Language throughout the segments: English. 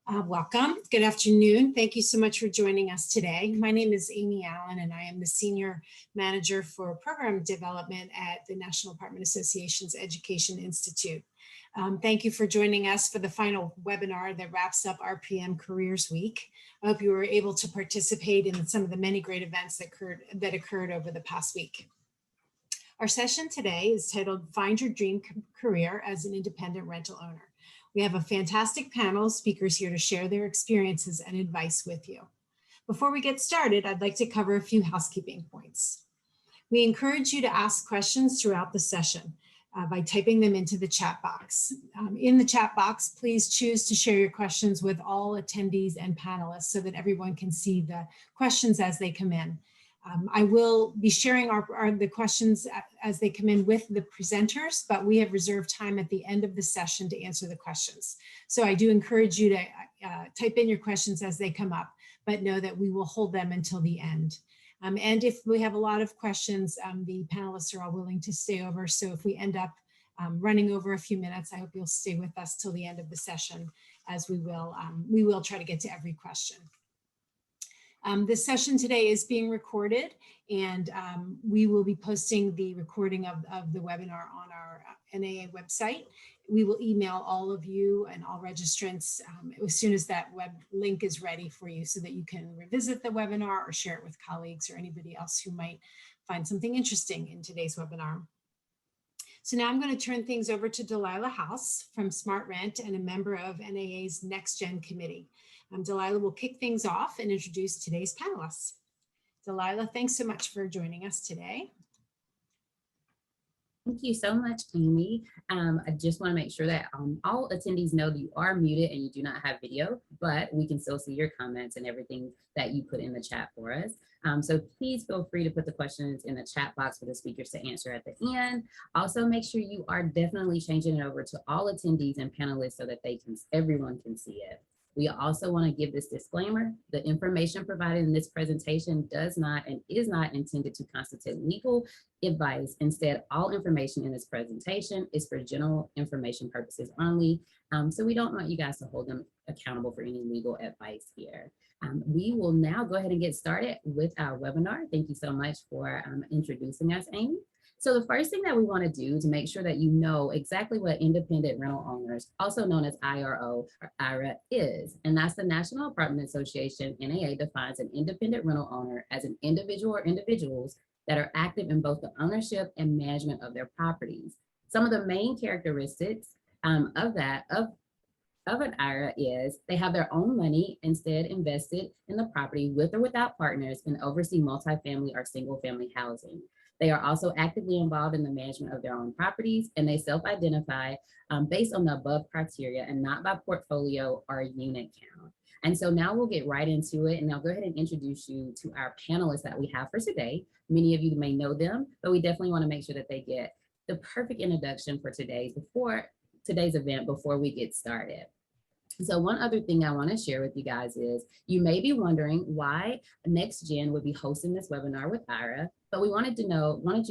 Welcome. Good afternoon. Thank you so much for joining us today. My name is Amy Allen, and I am the Senior Manager for Program Development at the National Apartment Association's Education Institute. Thank you for joining us for the final webinar that wraps up RPM Careers Week. I hope you were able to participate in some of the many great events that occurred over the past week. Our session today is titled Find Your Dream Career as an Independent Rental Owner. We have a fantastic panel of speakers here to share their experiences and advice with you. Before we get started, I'd like to cover a few housekeeping points. We encourage you to ask questions throughout the session by typing them into the chat box. In the chat box, please choose to share your questions with all attendees and panelists so that everyone can see the questions as they come in. I will be sharing the questions as they come in with the presenters, but we have reserved time at the end of the session to answer the questions. So I do encourage you to type in your questions as they come up, but know that we will hold them until the end. And if we have a lot of questions, the panelists are all willing to stay over. So if we end up running over a few minutes, I hope you'll stay with us till the end of the session, as we will try to get to every question. This session today is being recorded, and we will be posting the recording of the webinar on our NAA website. We will email all of you and all registrants as soon as that web link is ready for you so that you can revisit the webinar or share it with colleagues or anybody else who might find something interesting in today's webinar. So now I'm going to turn things over to Delilah House from SmartRent and a member of NAA's Next Gen Committee. Delilah will kick things off and introduce today's panelists. Delilah, thanks so much for joining us today. Thank you so much, Amy. I just want to make sure that all attendees know that you are muted and you do not have video, but we can still see your comments and everything that you put in the chat for us. So please feel free to put the questions in the chat box for the speakers to answer at the end. Also, make sure you are definitely changing it over to all attendees and panelists so that everyone can see it. We also want to give this disclaimer: the information provided in this presentation does not and is not intended to constitute legal advice. Instead, all information in this presentation is for general information purposes only. So we don't want you guys to hold them accountable for any legal advice here. We will now go ahead and get started with our webinar. Thank you so much for introducing us, Amy. So the first thing that we want to do to make sure that you know exactly what independent rental owners, also known as IRO or IRA, is, and that's the National Apartment Association. NAA defines an independent rental owner as an individual or individuals that are active in both the ownership and management of their properties. Some of the main characteristics of an IRA is they have their own money instead invested in the property with or without partners and oversee multifamily or single family housing. They are also actively involved in the management of their own properties, and they self-identify based on the above criteria and not by portfolio or unit count. And so now we'll get right into it, and I'll go ahead and introduce you to our panelists that we have for today. Many of you may know them, but we definitely want to make sure that they get the perfect introduction for today's event before we get started. So one other thing I want to share with you guys is you may be wondering why Next Gen would be hosting this webinar with IRA, but we wanted you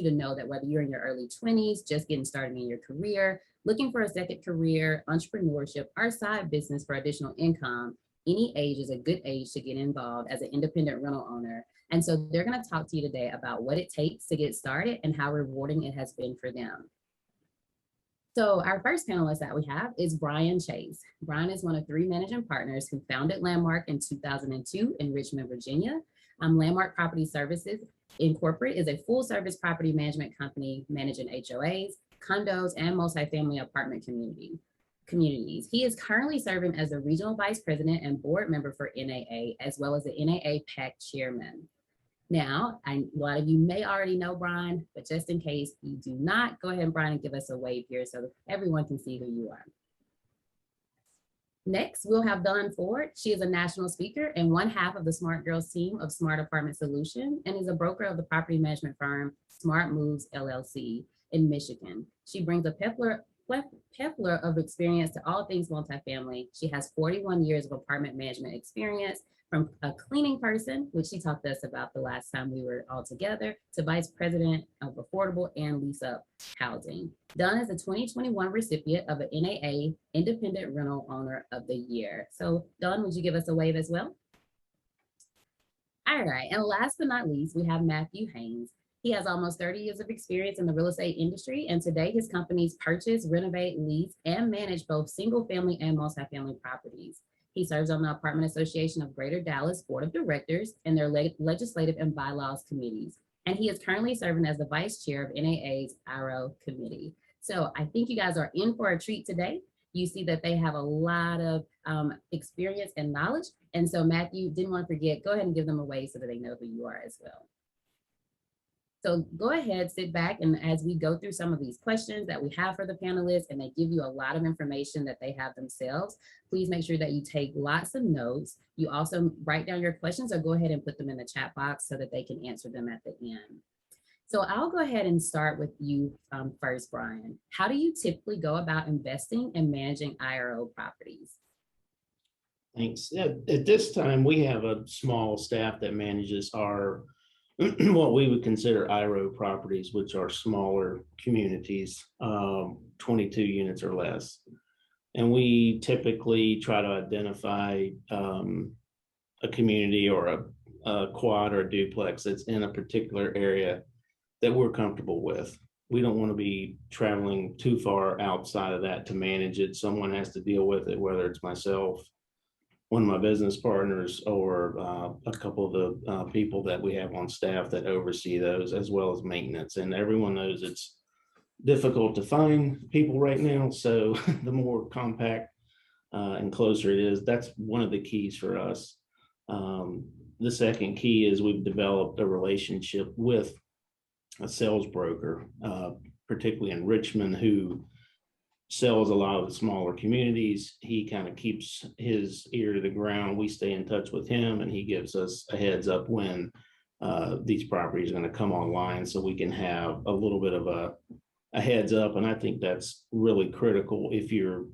to know that whether you're in your early 20s, just getting started in your career, looking for a second career, entrepreneurship, or side business for additional income, any age is a good age to get involved as an independent rental owner. And so they're going to talk to you today about what it takes to get started and how rewarding it has been for them. So our first panelist that we have is Brian Chase. Brian is one of 3 managing partners who founded Landmark in 2002 in Richmond, Virginia. Landmark Property Services Incorporated is a full-service property management company managing HOAs, condos, and multifamily apartment communities. He is currently serving as the Regional Vice President and Board Member for NAA, as well as the NAA PAC Chairman. Now, a lot of you may already know Brian, but just in case you do not, go ahead, Brian, and give us a wave here so that everyone can see who you are. Next, we'll have Dawn Ford. She is a national speaker and one half of the Smart Girls team of Smart Apartment Solution and is a broker of the property management firm Smart Moves LLC in Michigan. She brings a plethora of experience to all things multifamily. She has 41 years of apartment management experience, from a cleaning person, which she talked to us about the last time we were all together, to vice president of affordable and lease up housing. Dawn is a 2021 recipient of an NAA Independent Rental Owner of the Year. So Dawn, would you give us a wave as well? All right, and last but not least, we have Matthew Haynes. He has almost 30 years of experience in the real estate industry, and today his companies purchase, renovate, lease, and manage both single family and multifamily properties. He serves on the Apartment Association of Greater Dallas Board of Directors and their legislative and bylaws committees. And he is currently serving as the vice chair of NAA's IRO committee. So I think you guys are in for a treat today. You see that they have a lot of experience and knowledge. And so Matthew, didn't want to forget, go ahead and give them away so that they know who you are as well. So go ahead, sit back, and as we go through some of these questions that we have for the panelists, and they give you a lot of information that they have themselves, please make sure that you take lots of notes. You also write down your questions or go ahead and put them in the chat box so that they can answer them at the end. So I'll go ahead and start with you first, Brian. How do you typically go about investing and managing IRO properties? Thanks. At this time, we have a small staff that manages our what we would consider IRO properties, which are smaller communities, 22 units or less. And we typically try to identify a community or a quad or a duplex that's in a particular area that we're comfortable with. We don't want to be traveling too far outside of that to manage it. Someone has to deal with it, whether it's myself, one of my business partners, or a couple of the people that we have on staff that oversee those, as well as maintenance. And everyone knows it's difficult to find people right now. So the more compact and closer it is, that's one of the keys for us. The second key is we've developed a relationship with a sales broker, particularly in Richmond, who sells a lot of the smaller communities. He kind of keeps his ear to the ground. We stay in touch with him, and he gives us a heads up when these properties are going to come online, so we can have a little bit of a heads up. And I think that's really critical if you're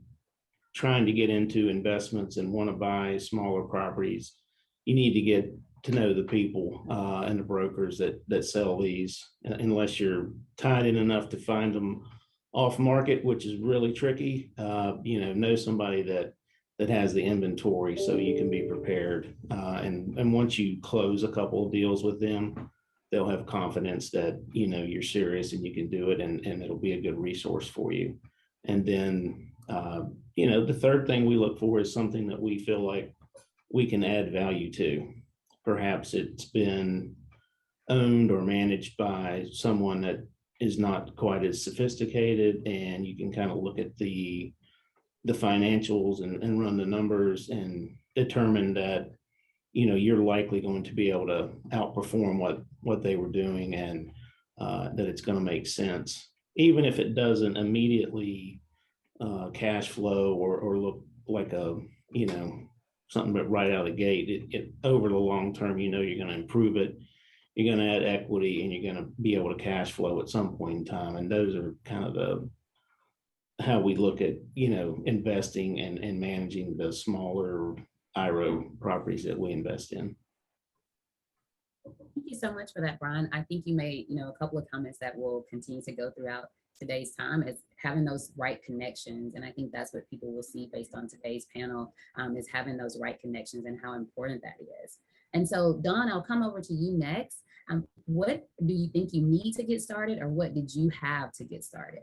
trying to get into investments and want to buy smaller properties. You need to get to know the people and the brokers that sell these, unless you're tied in enough to find them off market, which is really tricky. Know somebody that has the inventory so you can be prepared. And once you close a couple of deals with them, they'll have confidence that you're serious and you can do it, and it'll be a good resource for you. And then the third thing we look for is something that we feel like we can add value to. Perhaps it's been owned or managed by someone that is not quite as sophisticated, and you can kind of look at the financials and run the numbers and determine that you're likely going to be able to outperform what they were doing, and that it's going to make sense, even if it doesn't immediately cash flow or look like something but right out of the gate. It over the long term, you're going to improve it. You're going to add equity, and you're going to be able to cash flow at some point in time. And those are kind of how we look at, investing and managing the smaller IRO properties that we invest in. Thank you so much for that, Brian. I think you made, a couple of comments that will continue to go throughout today's time, is having those right connections. And I think that's what people will see based on today's panel, is having those right connections and how important that is. And so, Dawn, I'll come over to you next. What do you think you need to get started, or what did you have to get started?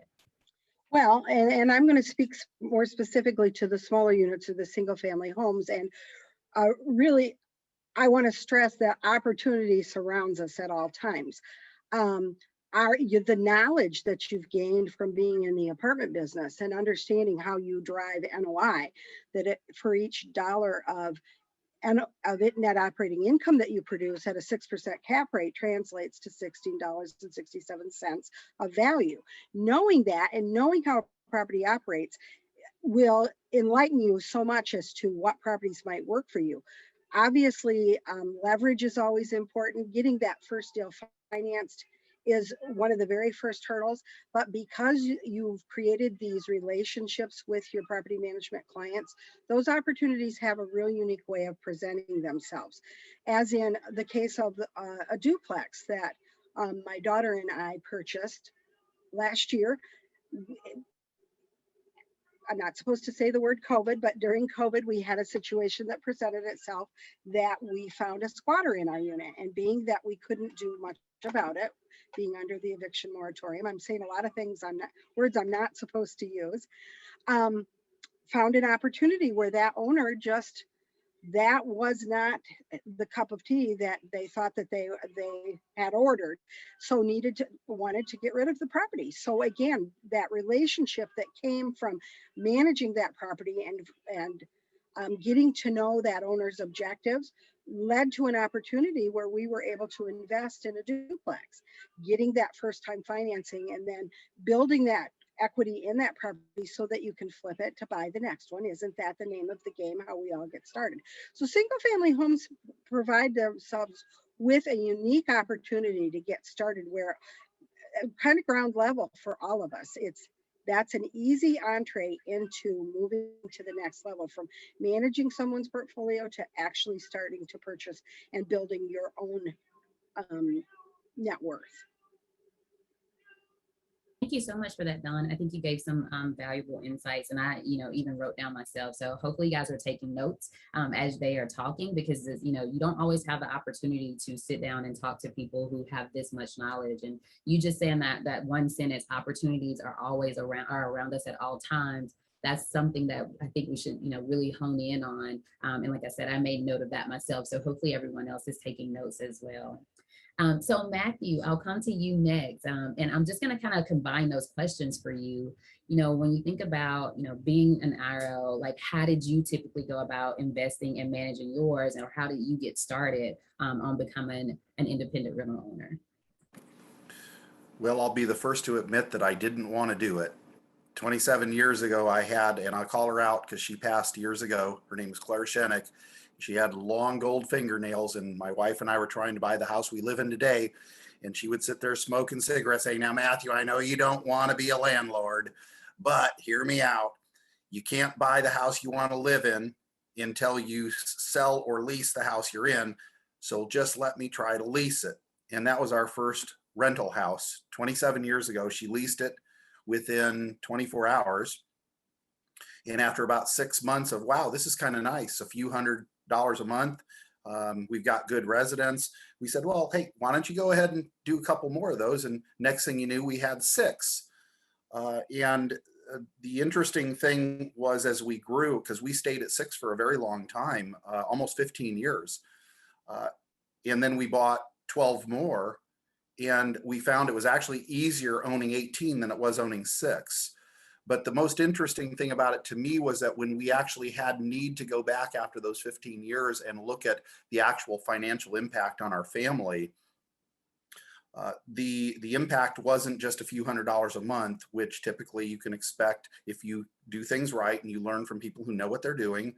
Well, and I'm going to speak more specifically to the smaller units of the single family homes. And really, I want to stress that opportunity surrounds us at all times. The knowledge that you've gained from being in the apartment business and understanding how you drive NOI, for each dollar of net operating income that you produce at a 6% cap rate translates to $16.67 of value. Knowing that and knowing how a property operates will enlighten you so much as to what properties might work for you. Obviously, leverage is always important. Getting that first deal financed is one of the very first hurdles. But because you've created these relationships with your property management clients, those opportunities have a real unique way of presenting themselves. As in the case of a duplex that my daughter and I purchased last year. I'm not supposed to say the word COVID, but during COVID, we had a situation that presented itself that we found a squatter in our unit. And being that we couldn't do much about it, being under the eviction moratorium, I'm saying a lot of things words I'm not supposed to use, found an opportunity where that owner just, that was not the cup of tea that they thought that they had ordered, so wanted to get rid of the property. So again, that relationship that came from managing that property and getting to know that owner's objectives led to an opportunity where we were able to invest in a duplex, getting that first time financing, and then building that equity in that property so that you can flip it to buy the next one. Isn't that the name of the game, how we all get started? So single family homes provide themselves with a unique opportunity to get started, where kind of ground level for all of us. That's an easy entree into moving to the next level, from managing someone's portfolio to actually starting to purchase and building your own net worth. Thank you so much for that, Dawn. I think you gave some valuable insights, and I, even wrote down myself. So hopefully you guys are taking notes as they are talking, because, you don't always have the opportunity to sit down and talk to people who have this much knowledge. And you just saying that one sentence, opportunities are always around us at all times. That's something that I think we should, really hone in on. And like I said, I made note of that myself. So hopefully everyone else is taking notes as well. So Matthew, I'll come to you next. And I'm just going to kind of combine those questions for you. When you think about, being an IRO, like, how did you typically go about investing and managing yours, or how did you get started on becoming an independent rental owner? Well, I'll be the first to admit that I didn't want to do it. 27 years ago, I had, and I'll call her out because she passed years ago. Her name is Claire Shenick. She had long gold fingernails, and my wife and I were trying to buy the house we live in today. And she would sit there smoking cigarettes saying, "Now, Matthew, I know you don't want to be a landlord, but hear me out. You can't buy the house you want to live in until you sell or lease the house you're in. So just let me try to lease it." And that was our first rental house 27 years ago. She leased it within 24 hours. And after about 6 months of, wow, this is kind of nice, a few $100s a month, we've got good residents, we said, well, hey, why don't you go ahead and do a couple more of those? And next thing you knew, we had 6. The interesting thing was, as we grew, because we stayed at 6 for a very long time, almost 15 years. And then we bought 12 more, and we found it was actually easier owning 18 than it was owning 6. But the most interesting thing about it to me was that when we actually had need to go back after those 15 years and look at the actual financial impact on our family, the impact wasn't just a few $100s a month, which typically you can expect if you do things right and you learn from people who know what they're doing.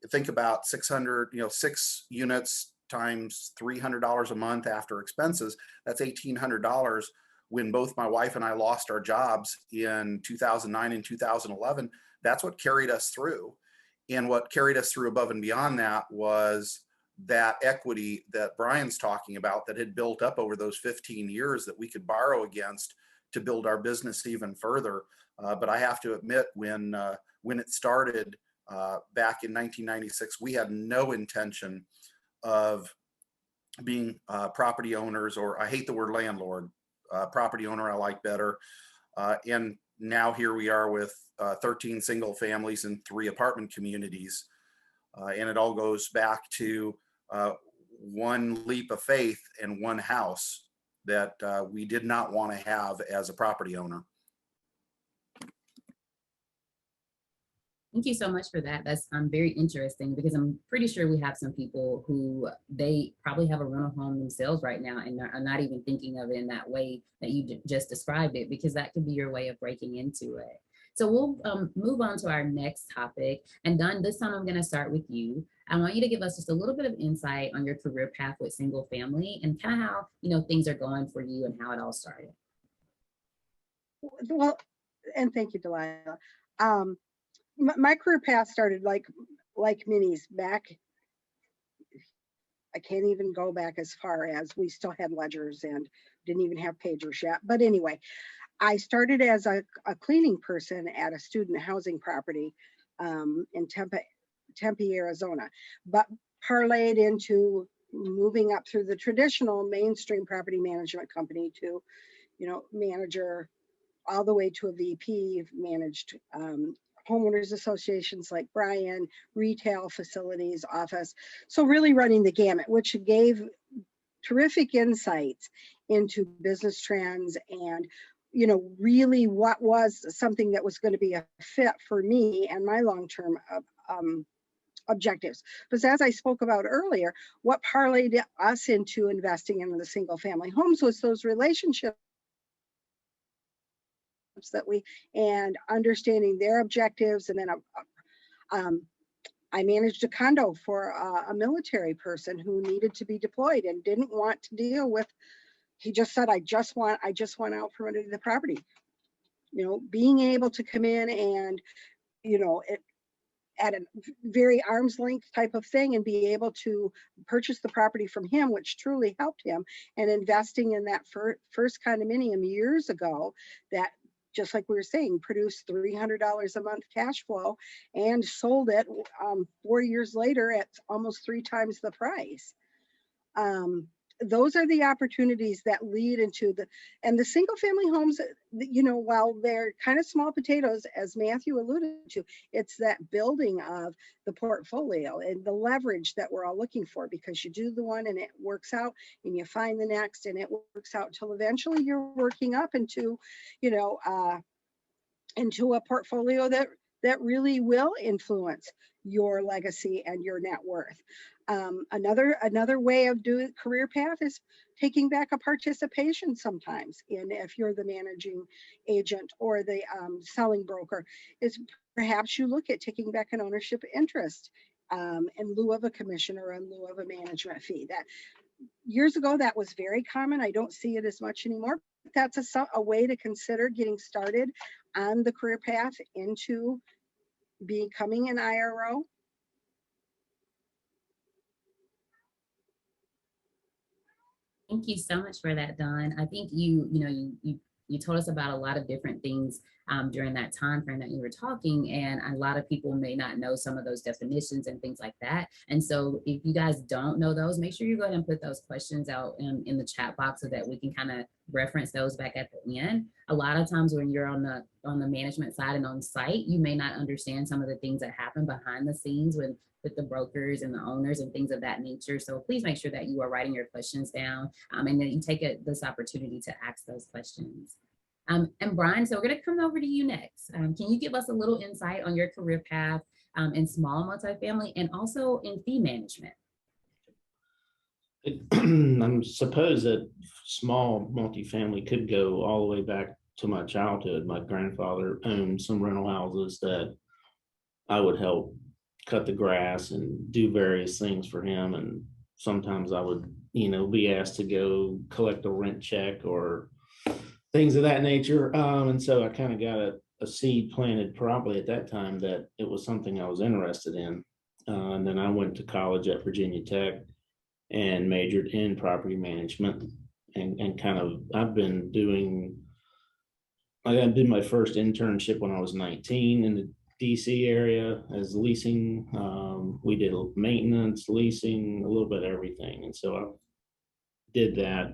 Think about 6 units times $300 a month after expenses. That's $1,800. When both my wife and I lost our jobs in 2009 and 2011, that's what carried us through. And what carried us through above and beyond that was that equity that Brian's talking about that had built up over those 15 years that we could borrow against to build our business even further. But I have to admit, when it started back in 1996, we had no intention of being property owners, or I hate the word landlord. Property owner I like better. And now here we are with 13 single families and 3 apartment communities. And it all goes back to one leap of faith and one house that we did not want to have as a property owner. Thank you so much for that. That's very interesting, because I'm pretty sure we have some people who they probably have a rental home themselves right now and are not even thinking of it in that way that you just described it, because that could be your way of breaking into it. So we'll move on to our next topic. And Don, this time I'm going to start with you. I want you to give us just a little bit of insight on your career path with single family and kind of how, things are going for you and how it all started. Well, and thank you, Delilah. My career path started like Minnie's back. I can't even go back as far as we still had ledgers and didn't even have pagers yet. But anyway, I started as a cleaning person at a student housing property in Tempe, Arizona, but parlayed into moving up through the traditional mainstream property management company to, manager, all the way to a VP, managed homeowners associations like Brian, retail facilities, office. So really running the gamut, which gave terrific insights into business trends and, really what was something that was going to be a fit for me and my long-term objectives. Because as I spoke about earlier, what parlayed us into investing in the single family homes was those relationships that and understanding their objectives. And then I managed a condo for a military person who needed to be deployed and didn't want to deal with, he just said, I just want out from under the property. Being able to come in and, at a very arm's length type of thing and be able to purchase the property from him, which truly helped him, and investing in that first condominium years ago that, just like we were saying, produced $300 a month cash flow and sold it 4 years later at almost 3 times the price. Those are the opportunities that lead into the single family homes, while they're kind of small potatoes, as Matthew alluded to, it's that building of the portfolio and the leverage that we're all looking for, because you do the one and it works out and you find the next and it works out until eventually you're working up into, into a portfolio that really will influence your legacy and your net worth. Another way of doing career path is taking back a participation sometimes. And if you're the managing agent or the selling broker, is perhaps you look at taking back an ownership interest in lieu of a commission or in lieu of a management fee. That years ago, that was very common. I don't see it as much anymore. That's a way to consider getting started on the career path into becoming an IRO. Thank you so much for that, Dawn. I think you told us about a lot of different things during that time frame that you were talking, and a lot of people may not know some of those definitions and things like that. And so if you guys don't know those, make sure you go ahead and put those questions out in the chat box so that we can kind of reference those back at the end. A lot of times when you're on the management side and on site, you may not understand some of the things that happen behind the scenes with the brokers and the owners and things of that nature. So please make sure that you are writing your questions down and that you take this opportunity to ask those questions. And Brian, so we're going to come over to you next. Can you give us a little insight on your career path in small multifamily and also in fee management? I suppose that small multifamily could go all the way back to my childhood. My grandfather owned some rental houses that I would help cut the grass and do various things for him. And sometimes I would, be asked to go collect a rent check or things of that nature. And so I kind of got a seed planted probably at that time that it was something I was interested in. And then I went to college at Virginia Tech and majored in property management and kind of, I did my first internship when I was 19 in the DC area as leasing. We did maintenance, leasing, a little bit of everything. And so I did that,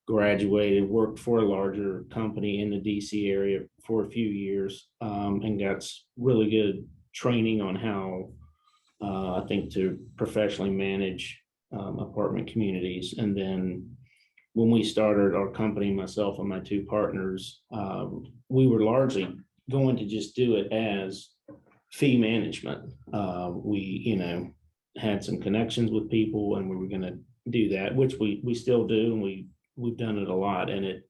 graduated, worked for a larger company in the DC area for a few years, and got really good training on how I think to professionally manage apartment communities. And then when we started our company, myself and my 2 partners, we were largely going to just do it as fee management. We, had some connections with people and we were going to do that, which we still do. And we've done it a lot. And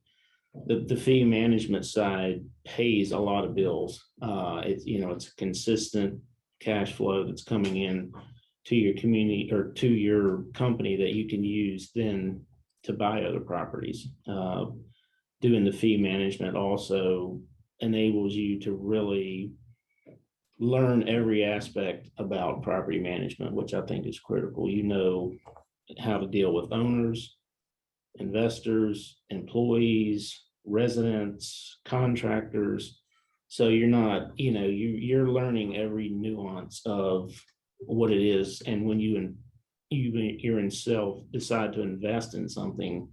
the fee management side pays a lot of bills. It's, it's a consistent cash flow that's coming in to your community or to your company that you can use then to buy other properties. Doing the fee management also enables you to really learn every aspect about property management, which I think is critical. You know how to deal with owners, investors, employees, residents, contractors. So you're not, you're learning every nuance of what it is. And when you're in self decide to invest in something,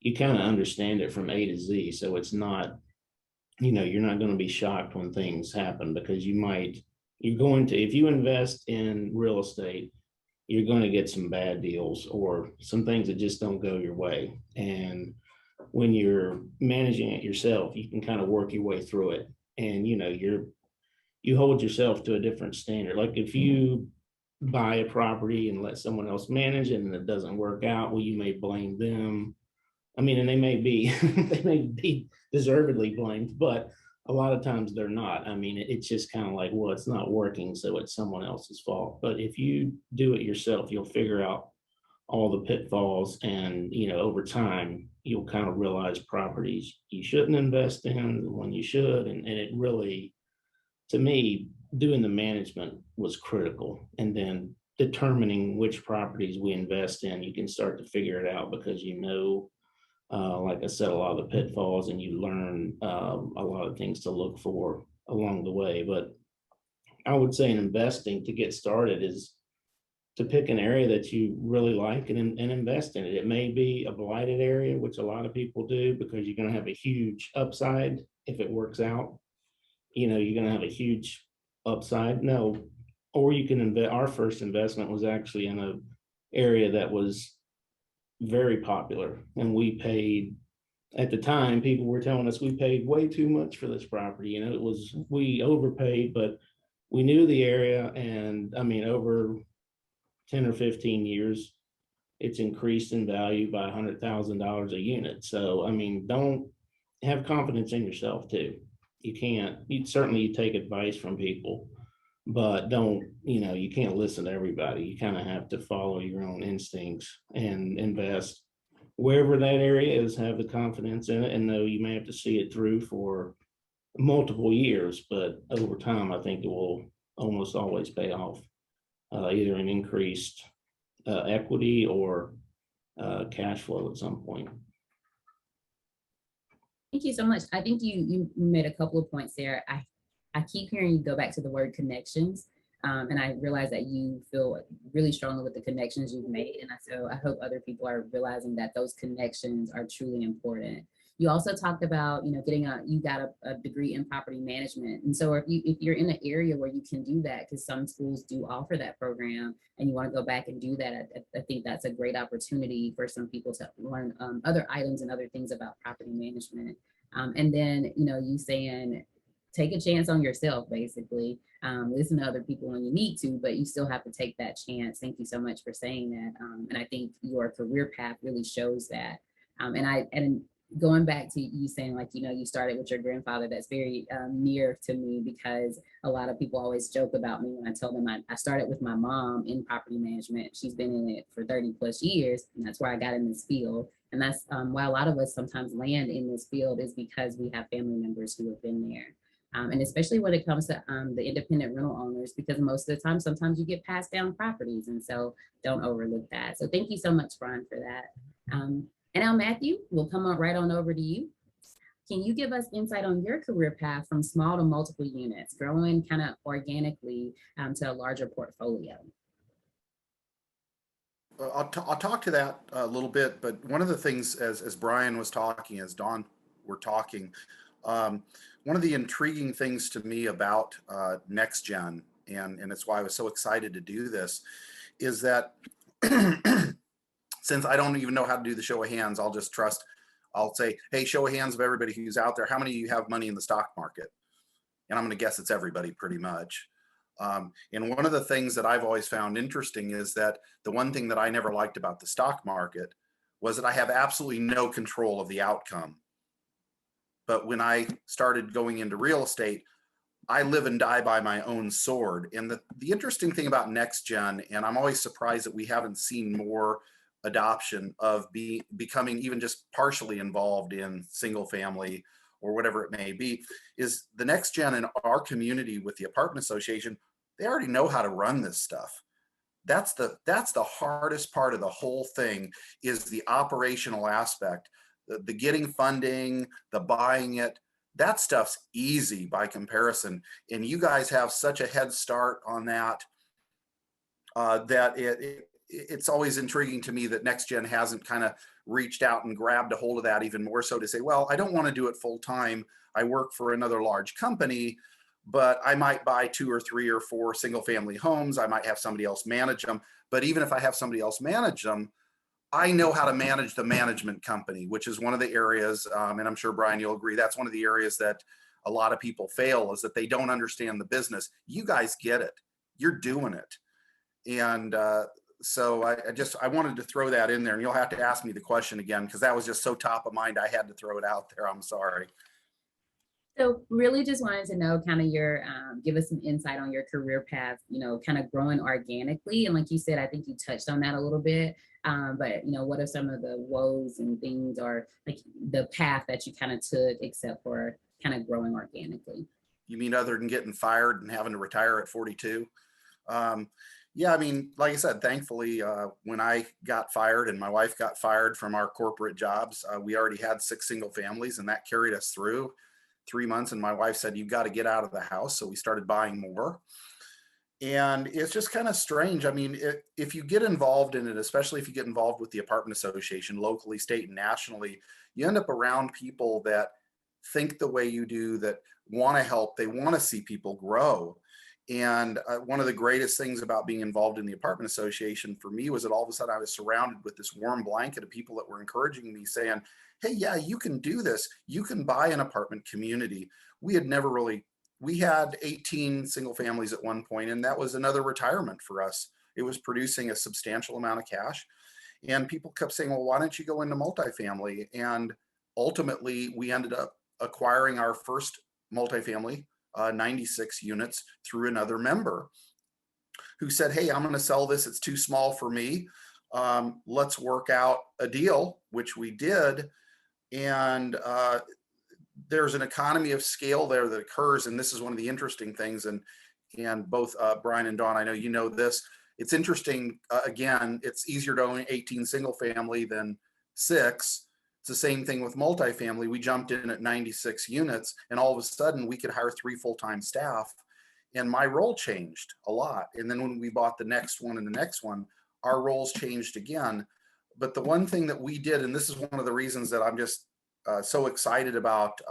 you kind of understand it from A to Z. So it's not, you're not going to be shocked when things happen, because you're going to, if you invest in real estate, you're going to get some bad deals or some things that just don't go your way. And when you're managing it yourself, you can kind of work your way through it. And, you hold yourself to a different standard. Like if you buy a property and let someone else manage it and it doesn't work out, well, you may blame them. I mean, and they may be, they may be deservedly blamed, but a lot of times they're not. I mean, it's just kind of like, well, it's not working, so it's someone else's fault. But if you do it yourself, you'll figure out all the pitfalls, and over time, you'll kind of realize properties you shouldn't invest in, the one you should, and it really, to me, doing the management was critical. And then determining which properties we invest in, you can start to figure it out because like I said, a lot of the pitfalls, and you learn a lot of things to look for along the way. But I would say in investing, to get started, is to pick an area that you really like and invest in it. It may be a blighted area, which a lot of people do, because you're going to have a huge upside if it works out. You're going to have a huge upside. No, or you can invest. Our first investment was actually in an area that was very popular, and we paid, at the time, people were telling us we paid way too much for this property. We overpaid, but we knew the area, and I mean, over 10 or 15 years, it's increased in value by $100,000 a unit. So I mean, don't, have confidence in yourself too. You certainly take advice from people, but don't, you can't listen to everybody. You kind of have to follow your own instincts and invest wherever that area is. Have the confidence in it, and know you may have to see it through for multiple years, but over time, I think it will almost always pay off, either an increased equity or cash flow at some point. Thank you so much. I think you made a couple of points there. I keep hearing you go back to the word connections. And I realize that you feel really strongly with the connections you've made. And so I hope other people are realizing that those connections are truly important. You also talked about, you got a degree in property management. And so if you're in an area where you can do that, because some schools do offer that program, and you want to go back and do that, I think that's a great opportunity for some people to learn other items and other things about property management. And then, you saying, take a chance on yourself, basically. Listen to other people when you need to, but you still have to take that chance. Thank you so much for saying that. And I think your career path really shows that. And going back to you saying, like, you started with your grandfather, that's very near to me, because a lot of people always joke about me when I tell them I started with my mom in property management. She's been in it for 30 plus years, and that's where I got in this field. And that's why a lot of us sometimes land in this field, is because we have family members who have been there. And especially when it comes to the independent rental owners, because most of the time, sometimes you get passed down properties. And so don't overlook that. So thank you so much, Brian, for that. And now, Matthew, we'll come right on over to you. Can you give us insight on your career path from small to multiple units, growing kind of organically to a larger portfolio? I'll talk to that a little bit, but one of the things, as Brian was talking, as Don were talking, one of the intriguing things to me about Next Gen, and it's why I was so excited to do this, is that since I don't even know how to do the show of hands, I'll say, hey, show of hands of everybody who's out there. How many of you have money in the stock market? And I'm going to guess it's everybody pretty much. And one of the things that I've always found interesting is that the one thing that I never liked about the stock market was that I have absolutely no control of the outcome. But when I started going into real estate, I live and die by my own sword. And the interesting thing about next gen, and I'm always surprised that we haven't seen more adoption of becoming even just partially involved in single family or whatever it may be, is the next gen in our community with the apartment association, they already know how to run this stuff. That's the hardest part of the whole thing, is the operational aspect, the getting funding, the buying it. That stuff's easy by comparison. And you guys have such a head start on that, that it's always intriguing to me that next gen hasn't kind of reached out and grabbed a hold of that even more so to say, well, I don't want to do it full time. I work for another large company, but I might buy 2 or 3 or 4 single family homes. I might have somebody else manage them. But even if I have somebody else manage them, I know how to manage the management company, which is one of the areas, and I'm sure Brian, you'll agree, that's one of the areas that a lot of people fail, is that they don't understand the business. You guys get it. You're doing it. And so I wanted to throw that in there, and you'll have to ask me the question again, because that was just so top of mind. I had to throw it out there. I'm sorry. So really just wanted to know kind of your, give us some insight on your career path, kind of growing organically. And like you said, I think you touched on that a little bit, but what are some of the woes and things, or like the path that you kind of took except for kind of growing organically? You mean other than getting fired and having to retire at 42? Yeah, I mean, like I said, thankfully, when I got fired and my wife got fired from our corporate jobs, we already had 6 single families, and that carried us through 3 months. And my wife said, you've got to get out of the house. So we started buying more. And it's just kind of strange. I mean, if you get involved in it, especially if you get involved with the apartment association locally, state, and nationally, you end up around people that think the way you do, that want to help. They want to see people grow. And one of the greatest things about being involved in the apartment association for me was that all of a sudden I was surrounded with this warm blanket of people that were encouraging me, saying, hey, yeah, you can do this. You can buy an apartment community. We had 18 single families at one point, and that was another retirement for us. It was producing a substantial amount of cash. And people kept saying, well, why don't you go into multifamily? And ultimately, we ended up acquiring our first multifamily, 96 units, through another member who said, hey, I'm going to sell this. It's too small for me. Let's work out a deal, which we did. And there's an economy of scale there that occurs. And this is one of the interesting things. And both Brian and Dawn, I know you know this. It's interesting. Again, it's easier to own 18 single family than 6. It's the same thing with multifamily. We jumped in at 96 units, and all of a sudden we could hire 3 full-time staff. And my role changed a lot. And then when we bought the next one and the next one, our roles changed again. But the one thing that we did, and this is one of the reasons that I'm just so excited about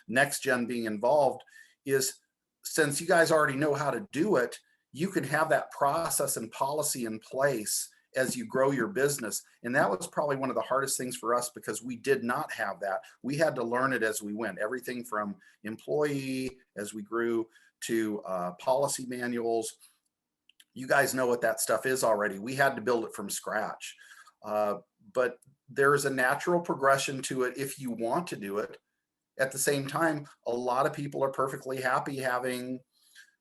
Next Gen being involved, is since you guys already know how to do it, you can have that process and policy in place as you grow your business. And that was probably one of the hardest things for us, because we did not have that. We had to learn it as we went. Everything from employee, as we grew, to policy manuals. You guys know what that stuff is already. We had to build it from scratch. But there's a natural progression to it if you want to do it. At the same time, a lot of people are perfectly happy having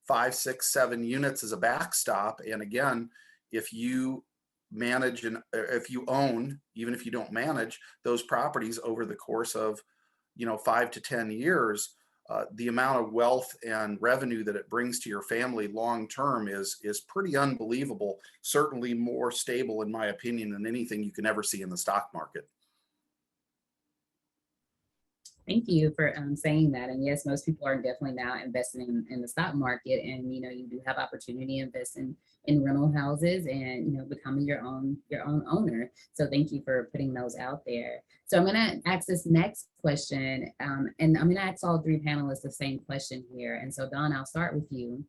5, 6, 7 units as a backstop. And again, if you manage and if you own, even if you don't manage those properties over the course of 5 to 10 years, the amount of wealth and revenue that it brings to your family long term is pretty unbelievable. Certainly more stable, in my opinion, than anything you can ever see in the stock market. Thank you for saying that. And yes, most people are definitely now investing in the stock market, and you do have opportunity to invest in rental houses and becoming your own owner. So thank you for putting those out there. So I'm going to ask this next question, and I'm going to ask all 3 panelists the same question here. And so Dawn, I'll start with you.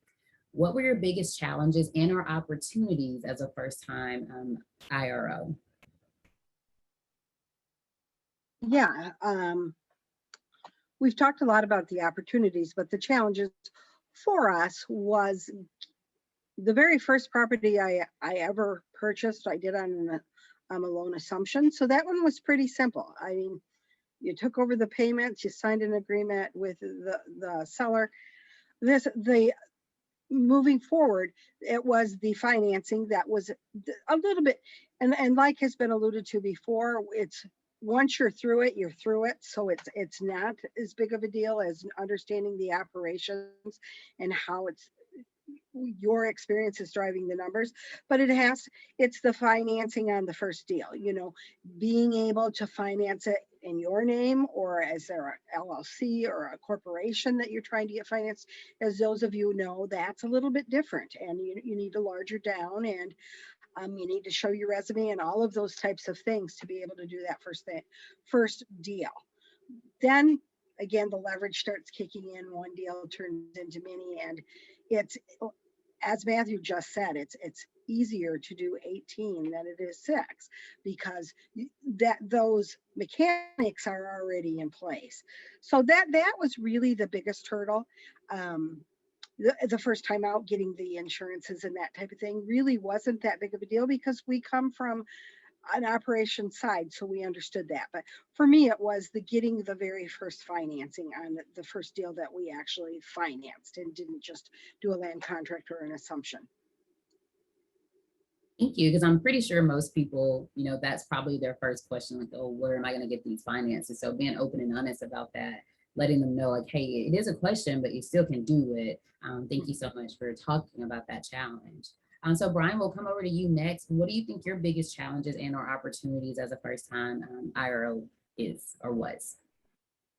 What were your biggest challenges and or opportunities as a first-time IRO? Yeah. We've talked a lot about the opportunities, but the challenges for us was the very first property I ever purchased, I did on a loan assumption. So that one was pretty simple. I mean, you took over the payments, you signed an agreement with the seller. Moving forward, it was the financing that was a little bit, and like has been alluded to before, it's once you're through it, you're through it. So it's not as big of a deal as understanding the operations and how your experience is driving the numbers, but it's the financing on the first deal, being able to finance it in your name, or as there an LLC or a corporation that you're trying to get financed. As those of you know, that's a little bit different, and you need a larger down, and you need to show your resume and all of those types of things to be able to do that first deal. Then again, the leverage starts kicking in. One deal turns into many, and it's, as Matthew just said, it's easier to do 18 than it is 6, because those mechanics are already in place. So that was really the biggest hurdle. The first time out, getting the insurances and that type of thing really wasn't that big of a deal, because we come from an operation side, so we understood that. But for me, it was getting the very first financing on the first deal that we actually financed, and didn't just do a land contract or an assumption. Thank you, because I'm pretty sure most people, that's probably their first question, like, oh, where am I going to get these finances? So being open and honest about that, letting them know, like, hey, it is a question, but you still can do it. Thank you so much for talking about that challenge. So Brian, we'll come over to you next. What do you think your biggest challenges and or opportunities as a first-time IRO is or was?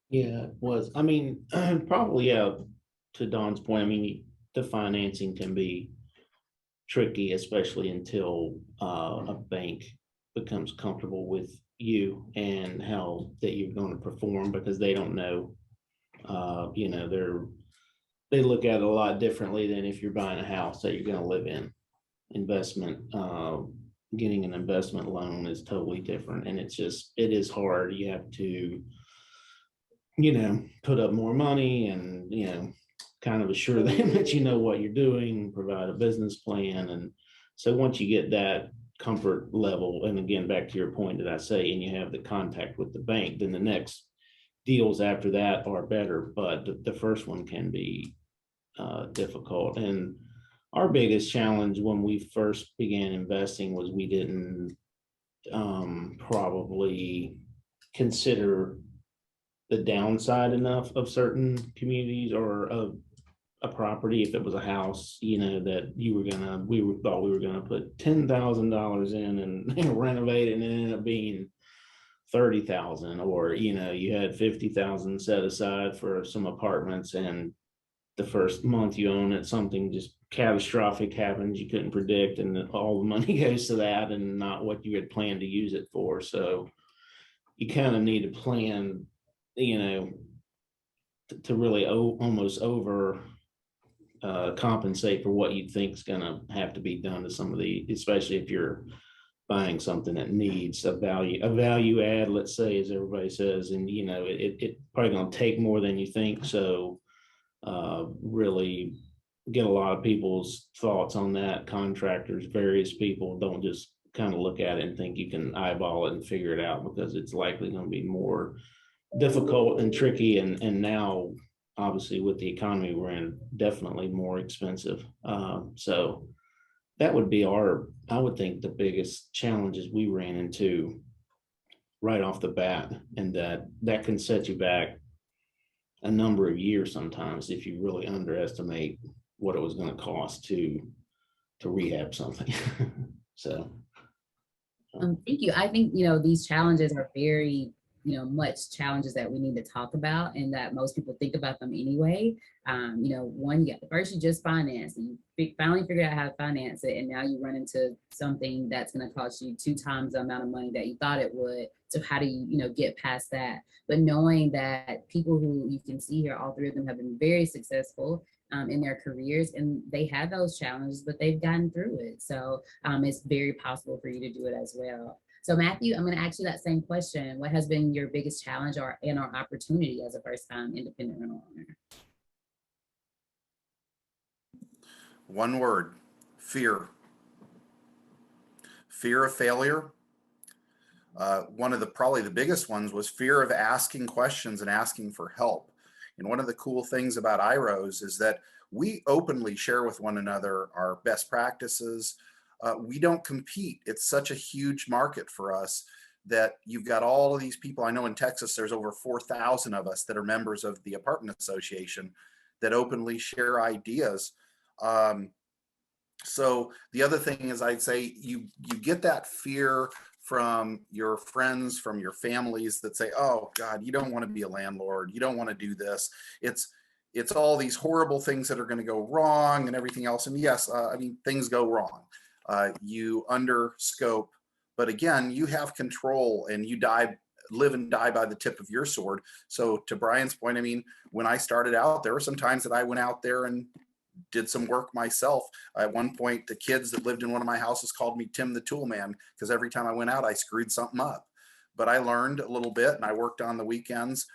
Yeah, it was. I mean, probably, to Don's point, I mean, the financing can be tricky, especially until a bank becomes comfortable with you and how that you're going to perform, because they don't know, they look at it a lot differently than if you're buying a house that you're going to live in. Getting an investment loan is totally different, and it is hard. You have to, put up more money, and kind of assure them that you know what you're doing, provide a business plan. And so once you get that comfort level, and again, back to your point that I say, and you have the contact with the bank, then the next deals after that are better. But the first one can be difficult. And our biggest challenge when we first began investing was we didn't probably consider the downside enough of certain communities, or of a property. If it was a house, that we thought we were gonna put $10,000 in and renovate it, and it ended up being 30,000, or you had 50,000 set aside for some apartments, and the first month you own it, something just catastrophic happens you couldn't predict, and all the money goes to that and not what you had planned to use it for. So you kind of need to plan, to really almost over compensate for what you think is going to have to be done to some of especially if you're buying something that needs a value add, let's say, as everybody says, and it probably going to take more than you think. So really get a lot of people's thoughts on that. Contractors, various people, don't just kind of look at it and think you can eyeball it and figure it out, because it's likely going to be more difficult and tricky, and now obviously with the economy we're in, definitely more expensive. So that would be I would think the biggest challenges we ran into right off the bat, and that can set you back a number of years sometimes if you really underestimate what it was going to cost to rehab something. So thank you. I think these challenges are very much challenges that we need to talk about, and that most people think about them anyway. First you just finance, and you finally figure out how to finance it, and now you run into something that's going to cost you 2 times the amount of money that you thought it would. So how do you get past that? But knowing that people who you can see here, all 3 of them have been very successful in their careers, and they have those challenges, but they've gotten through it. So it's very possible for you to do it as well. So Matthew, I'm going to ask you that same question. What has been your biggest challenge or opportunity as a first-time independent rental owner? One word: fear. Fear of failure. One of the probably the biggest ones was fear of asking questions and asking for help. And one of the cool things about IROs is that we openly share with one another our best practices. We don't compete. It's such a huge market for us that you've got all of these people. I know in Texas, there's over 4,000 of us that are members of the apartment association that openly share ideas. So the other thing is, I'd say you get that fear from your friends, from your families that say, oh God, you don't want to be a landlord. You don't want to do this. It's all these horrible things that are going to go wrong and everything else. And yes, I mean, things go wrong. You underscope, but again, you have control and you live and die by the tip of your sword. So to Brian's point, I mean, when I started out, there were some times that I went out there and did some work myself. At one point, the kids that lived in one of my houses called me Tim the Tool Man, because every time I went out, I screwed something up. But I learned a little bit and I worked on the weekends,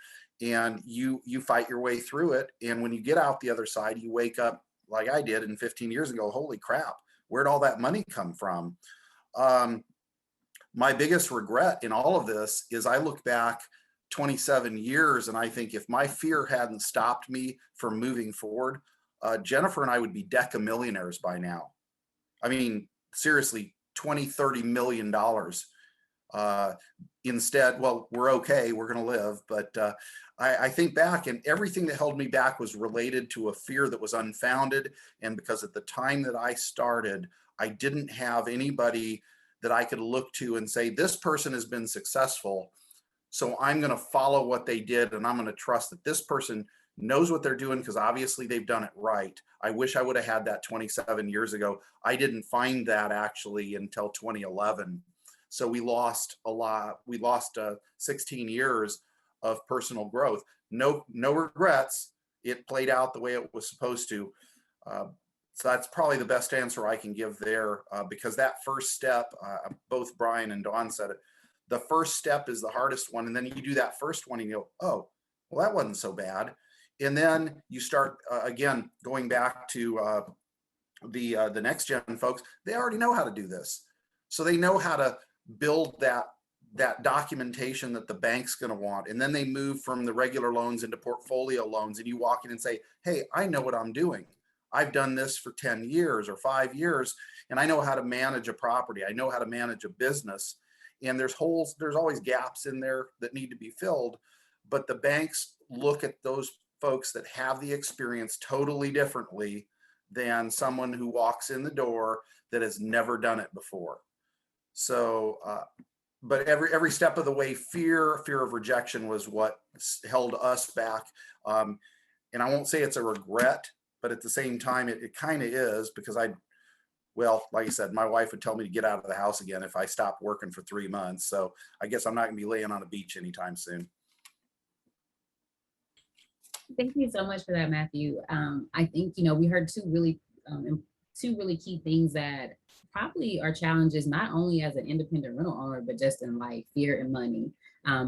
and you fight your way through it. And when you get out the other side, you wake up like I did in 15 years ago, holy crap, where'd all that money come from? My biggest regret in all of this is I look back 27 years and I think if my fear hadn't stopped me from moving forward, Jennifer and I would be decamillionaires by now. I mean, seriously, 20, $30 million. Instead, well, we're okay, we're going to live. But I think back, and everything that held me back was related to a fear that was unfounded. And because at the time that I started, I didn't have anybody that I could look to and say, this person has been successful, so I'm going to follow what they did, and I'm going to trust that this person knows what they're doing because obviously they've done it right. I wish I would have had that 27 years ago. I didn't find that actually until 2011. So we lost a lot. We lost 16 years of personal growth. No regrets. It played out the way it was supposed to. So that's probably the best answer I can give there, because that first step, both Brian and Dawn said it, the first step is the hardest one. And then you do that first one and you go, oh, well, that wasn't so bad. And then you start, again, going back to the next gen folks, they already know how to do this. So they know how to build that documentation that the bank's going to want. And then they move from the regular loans into portfolio loans. And you walk in and say, hey, I know what I'm doing. I've done this for 10 years or 5 years, and I know how to manage a property. I know how to manage a business. And there's always gaps in there that need to be filled. But the banks look at those folks that have the experience totally differently than someone who walks in the door that has never done it before. So, but every step of the way, fear of rejection was what held us back. And I won't say it's a regret, but at the same time, it kind of is, because well, like I said, my wife would tell me to get out of the house again if I stopped working for 3 months. So I guess I'm not gonna be laying on a beach anytime soon. Thank you so much for that, Matthew. I think, we heard two really key things that probably are challenges, not only as an independent rental owner, but just in life, fear and money.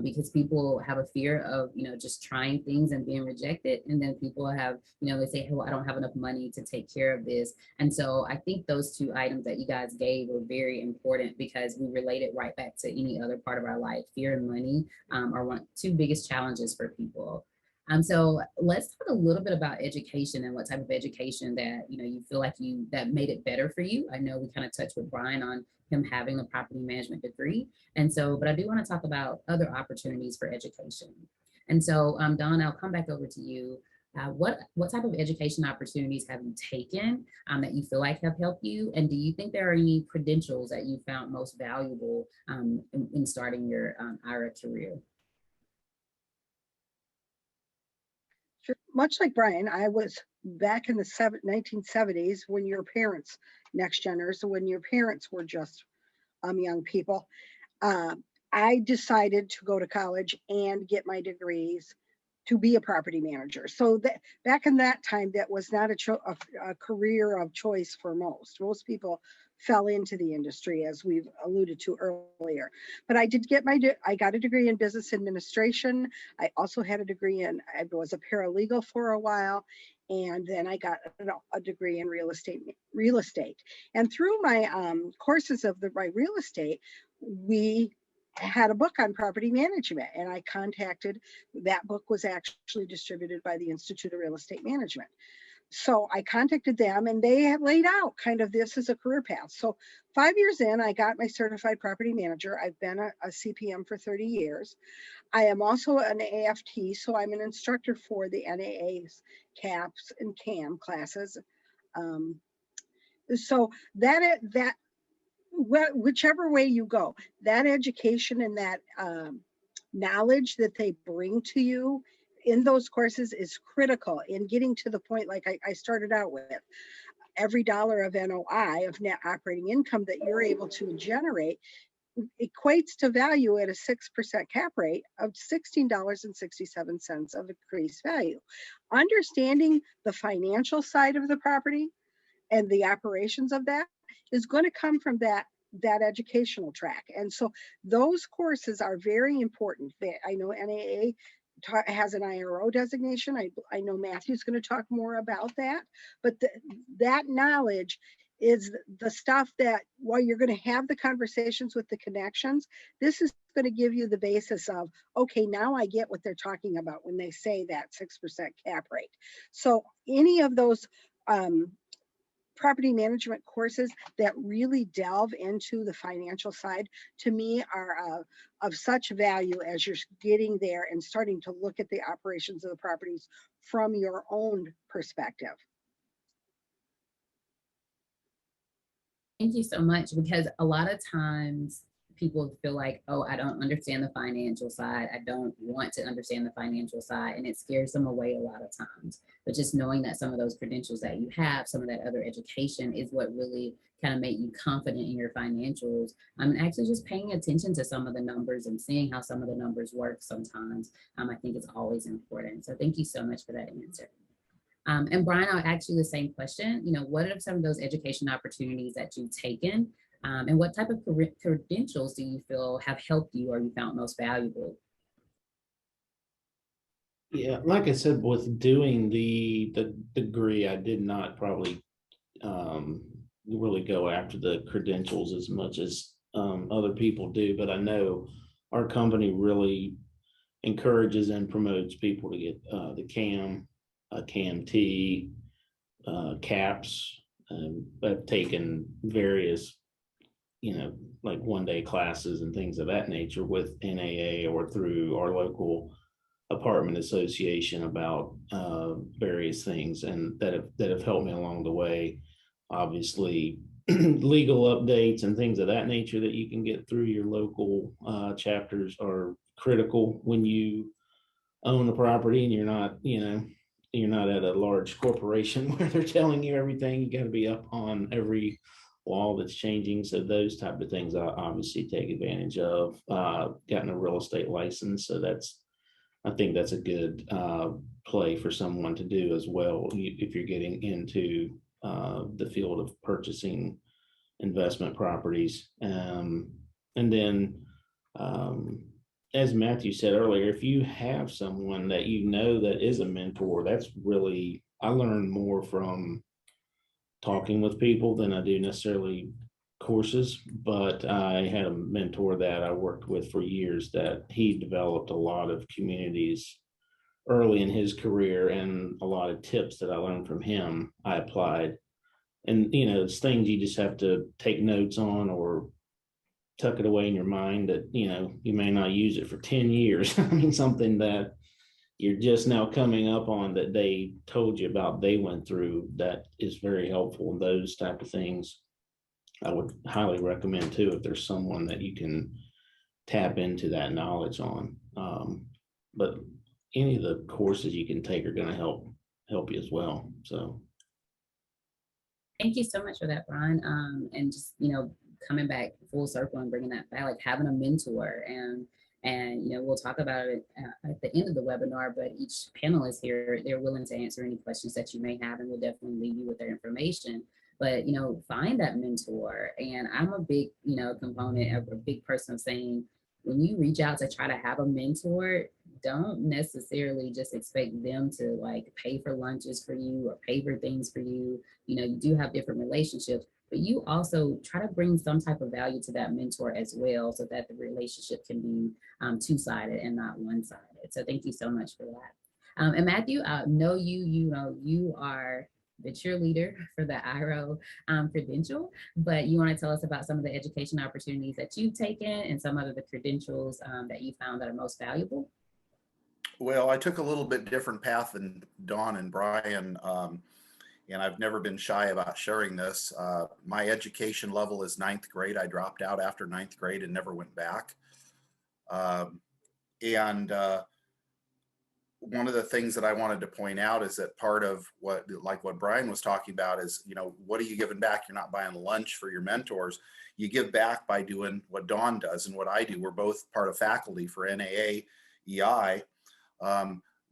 Because people have a fear of, just trying things and being rejected. And then people have, they say, oh, I don't have enough money to take care of this. And so I think those two items that you guys gave were very important, because we relate it right back to any other part of our life. Fear and money are two biggest challenges for people. So let's talk a little bit about education and what type of education that you feel like that made it better for you. I know we kind of touched with Brian on him having a property management degree, and so, but I do want to talk about other opportunities for education. And so, Dawn, I'll come back over to you. What type of education opportunities have you taken that you feel like have helped you, and do you think there are any credentials that you found most valuable in starting your IRA career? Sure. Much like Brian, I was back in the 1970s when your parents, next geners, when your parents were just young people. I decided to go to college and get my degrees to be a property manager. So that back in that time, that was not a career of choice for most. Most people fell into the industry, as we've alluded to earlier. But I did get I got a degree in business administration. I also had a degree I was a paralegal for a while. And then I got a degree in real estate. And through my courses of my real estate, we had a book on property management, and I contacted, that book was actually distributed by the Institute of Real Estate Management. So I contacted them, and they had laid out kind of this as a career path. So 5 years in, I got my certified property manager. I've been a CPM for 30 years. I am also an AFT, so I'm an instructor for the NAA's CAPS and CAM classes. So that whichever way you go, that education and that knowledge that they bring to you in those courses is critical in getting to the point, like I started out with. Every dollar of NOI, of net operating income, that you're able to generate equates to value at a 6% cap rate of $16.67 of increased value. Understanding the financial side of the property and the operations of that is going to come from that educational track. And so those courses are very important. I know NAA has an IRO designation. I know Matthew's going to talk more about that, but that knowledge is the stuff that, while you're going to have the conversations with the connections, this is going to give you the basis of, okay, now I get what they're talking about when they say that 6% cap rate. So any of those property management courses that really delve into the financial side, to me, are of such value as you're getting there and starting to look at the operations of the properties from your own perspective. Thank you so much, because a lot of times people feel like, oh, I don't understand the financial side. I don't want to understand the financial side. And it scares them away a lot of times. But just knowing that some of those credentials that you have, some of that other education, is what really kind of make you confident in your financials. I'm actually just paying attention to some of the numbers and seeing how some of the numbers work sometimes. I think it's always important. So thank you so much for that answer. And Brian, I'll ask you the same question. What are some of those education opportunities that you've taken? And what type of credentials do you feel have helped you or you found most valuable? Yeah, like I said, with doing the degree, I did not probably really go after the credentials as much as other people do, but I know our company really encourages and promotes people to get the CAM, CAMT, CAPS. I've taken various, like 1-day classes and things of that nature with NAA or through our local apartment association about various things, and that have helped me along the way. Obviously, legal updates and things of that nature that you can get through your local chapters are critical when you own a property and you're not at a large corporation where they're telling you everything. You got to be up on every law that's changing. So those type of things I obviously take advantage of. Gotten a real estate license, so I think that's a good play for someone to do as well if you're getting into the field of purchasing investment properties. And then as Matthew said earlier, if you have someone that that is a mentor, that's really, I learn more from talking with people than I do necessarily courses. But I had a mentor that I worked with for years that he developed a lot of communities early in his career, and a lot of tips that I learned from him I applied. And it's things you just have to take notes on or tuck it away in your mind that you may not use it for 10 years. I mean, something that you're just now coming up on that they told you about, they went through, that is very helpful. And those type of things I would highly recommend too, if there's someone that you can tap into that knowledge on. But any of the courses you can take are going to help you as well. So thank you so much for that, Brian. And just coming back full circle and bringing that back, like having a mentor, and we'll talk about it at the end of the webinar, but each panelist here, they're willing to answer any questions that you may have, and we'll definitely leave you with their information. But find that mentor. And I'm a big component of a big person of saying, when you reach out to try to have a mentor, don't necessarily just expect them to like pay for lunches for you or pay for things for you. You do have different relationships, but you also try to bring some type of value to that mentor as well, so that the relationship can be two-sided and not one-sided. So thank you so much for that. And Matthew, I know you are the cheerleader for the IRO credential, but you want to tell us about some of the education opportunities that you've taken and some of the credentials that you found that are most valuable? Well, I took a little bit different path than Dawn and Brian, and I've never been shy about sharing this. My education level is 9th grade. I dropped out after 9th grade and never went back. And one of the things that I wanted to point out is that part of what Brian was talking about is, what are you giving back? You're not buying lunch for your mentors. You give back by doing what Dawn does and what I do. We're both part of faculty for NAA EI.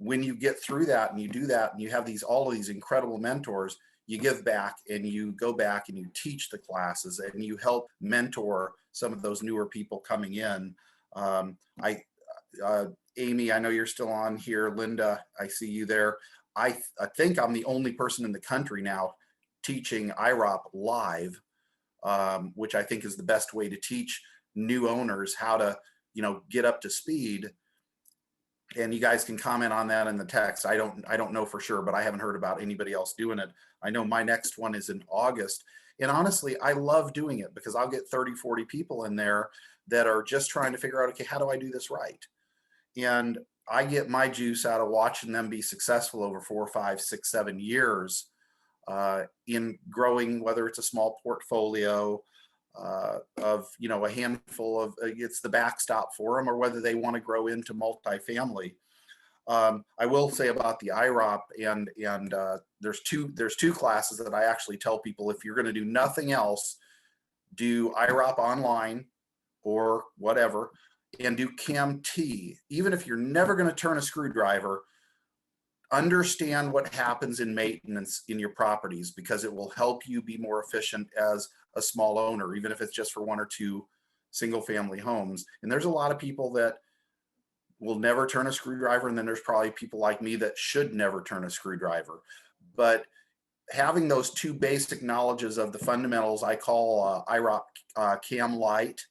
When you get through that and you do that and you have all of these incredible mentors, you give back and you go back and you teach the classes and you help mentor some of those newer people coming in. Amy, I know you're still on here. Linda, I see you there. I think I'm the only person in the country now teaching IROP live, which I think is the best way to teach new owners how to, get up to speed. And you guys can comment on that in the text. I don't know for sure, but I haven't heard about anybody else doing it. I know my next one is in August. And honestly, I love doing it because I'll get 30, 40 people in there that are just trying to figure out, okay, how do I do this right? And I get my juice out of watching them be successful over 4, 5, 6, 7 years in growing, whether it's a small portfolio of, a handful of, it's the backstop for them, or whether they want to grow into multifamily. I will say about the IROP and there's two classes that I actually tell people, if you're going to do nothing else, do IROP online or whatever, and do CAMT. Even if you're never going to turn a screwdriver, understand what happens in maintenance in your properties, because it will help you be more efficient as a small owner, even if it's just for 1 or 2 single family homes. And there's a lot of people that will never turn a screwdriver. And then there's probably people like me that should never turn a screwdriver. But having those 2 basic knowledges of the fundamentals, I call IROP CAM Light,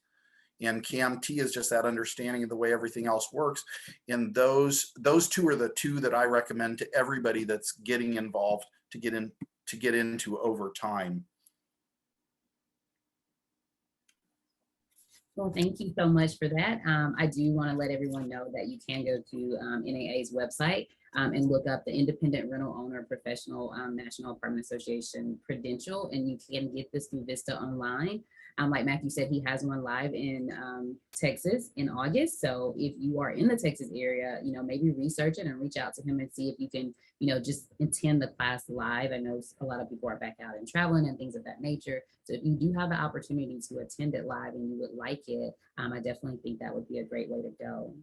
and CAMT is just that understanding of the way everything else works. And those 2 are the 2 that I recommend to everybody that's getting involved to get into over time. Well, thank you so much for that. I do want to let everyone know that you can go to NAA's website and look up the Independent Rental Owner Professional National Apartment Association credential, and you can get this through Vista Online. Like Matthew said, he has one live in Texas in August. So if you are in the Texas area, maybe research it and reach out to him and see if you can, just attend the class live. I know a lot of people are back out and traveling and things of that nature. So if you do have the opportunity to attend it live and you would like it, I definitely think that would be a great way to go.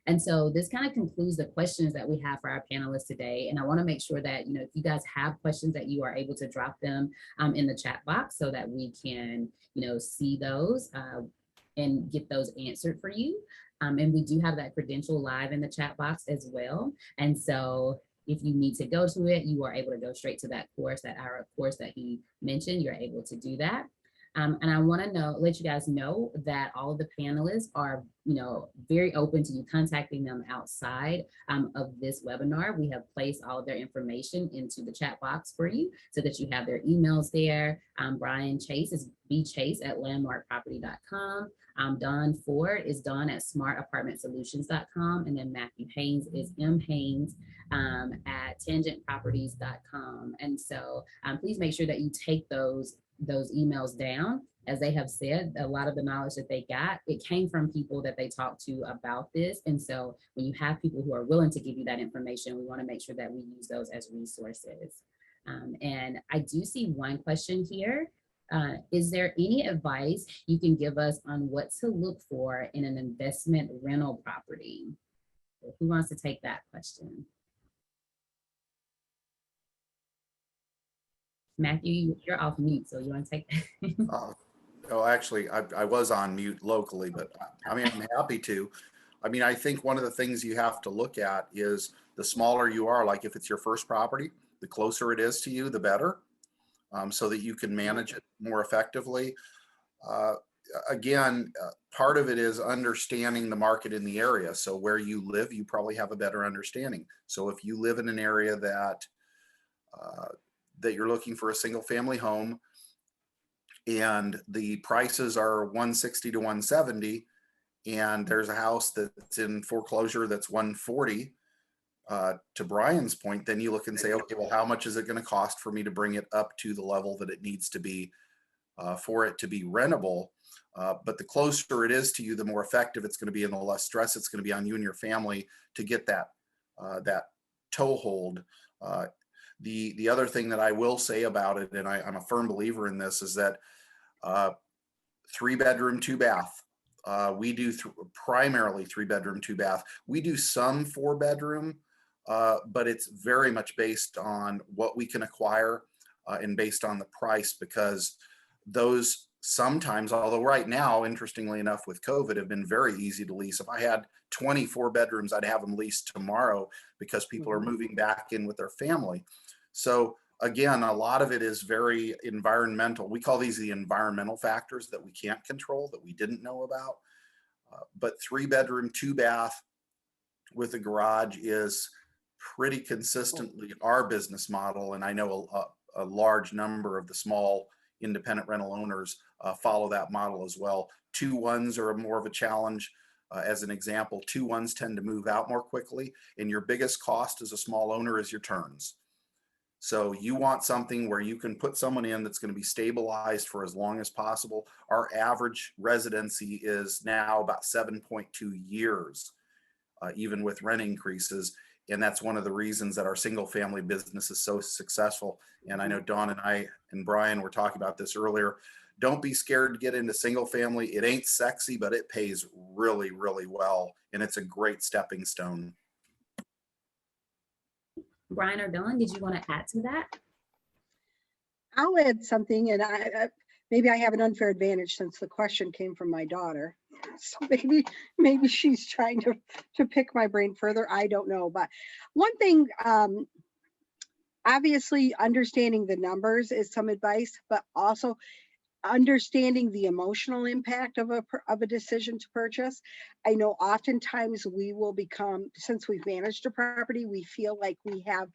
And so this kind of concludes the questions that we have for our panelists today. And I want to make sure that, if you guys have questions, that you are able to drop them in the chat box so that we can, see those and get those answered for you. And we do have that credential live in the chat box as well. And so if you need to go to it, you are able to go straight to that course, that IRO course that he mentioned. You're able to do that. And I want to let you guys know that all of the panelists are, very open to you contacting them outside of this webinar. We have placed all of their information into the chat box for you so that you have their emails there. Brian Chase is bchase@landmarkproperty.com. Don Ford is don@smartapartmentsolutions.com. And then Matthew Haynes is mhaynes at tangentproperties.com. And so please make sure that you take those emails down. As they have said, a lot of the knowledge that they got, it came from people that they talked to about this. And so when you have people who are willing to give you that information, we want to make sure that we use those as resources. And I do see one question here. Is there any advice you can give us on what to look for in an investment rental property? Who wants to take that question? Matthew, you're off mute, so you want to take that? Oh, actually, I was on mute locally, but I'm happy to. I think one of the things you have to look at is the smaller you are, like if it's your first property, the closer it is to you, the better. so that you can manage it more effectively. Again, part of it is understanding the market in the area. So where you live, you probably have a better understanding. So if you live in an area that you're looking for a single family home and the prices are 160 to 170, and there's a house that's in foreclosure that's 140, to Brian's point, then you look and say, okay, well, how much is it going to cost for me to bring it up to the level that it needs to be for it to be rentable? But the closer it is to you, the more effective it's going to be, and the less stress it's going to be on you and your family to get that toehold. The other thing that I will say about it, and I'm a firm believer in this, is that 3-bedroom, 2-bath. We do primarily 3-bedroom, 2-bath. We do some 4-bedroom, but it's very much based on what we can acquire and based on the price, because those sometimes, although right now, interestingly enough, with COVID, have been very easy to lease. If I had 24 bedrooms, I'd have them leased tomorrow because people are moving back in with their family. So again, a lot of it is very environmental. We call these the environmental factors that we can't control, that we didn't know about. But 3-bedroom, 2-bath with a garage is pretty consistently our business model. And I know a large number of the small independent rental owners follow that model as well. 2-1s are more of a challenge. As an example, 2-1s tend to move out more quickly, and your biggest cost as a small owner is your turns. So you want something where you can put someone in that's going to be stabilized for as long as possible. Our average residency is now about 7.2 years, even with rent increases. And that's one of the reasons that our single family business is so successful. And I know Dawn and I and Brian were talking about this earlier. Don't be scared to get into single family. It ain't sexy, but it pays really, really well. And it's a great stepping stone. Brian or Dawn, did you want to add to that? I'll add something, and maybe I have an unfair advantage since the question came from my daughter. So maybe she's trying to pick my brain further. I don't know. But one thing, obviously understanding the numbers is some advice, but also understanding the emotional impact of a decision to purchase. I know oftentimes we will become, since we've managed a property, we feel like we have,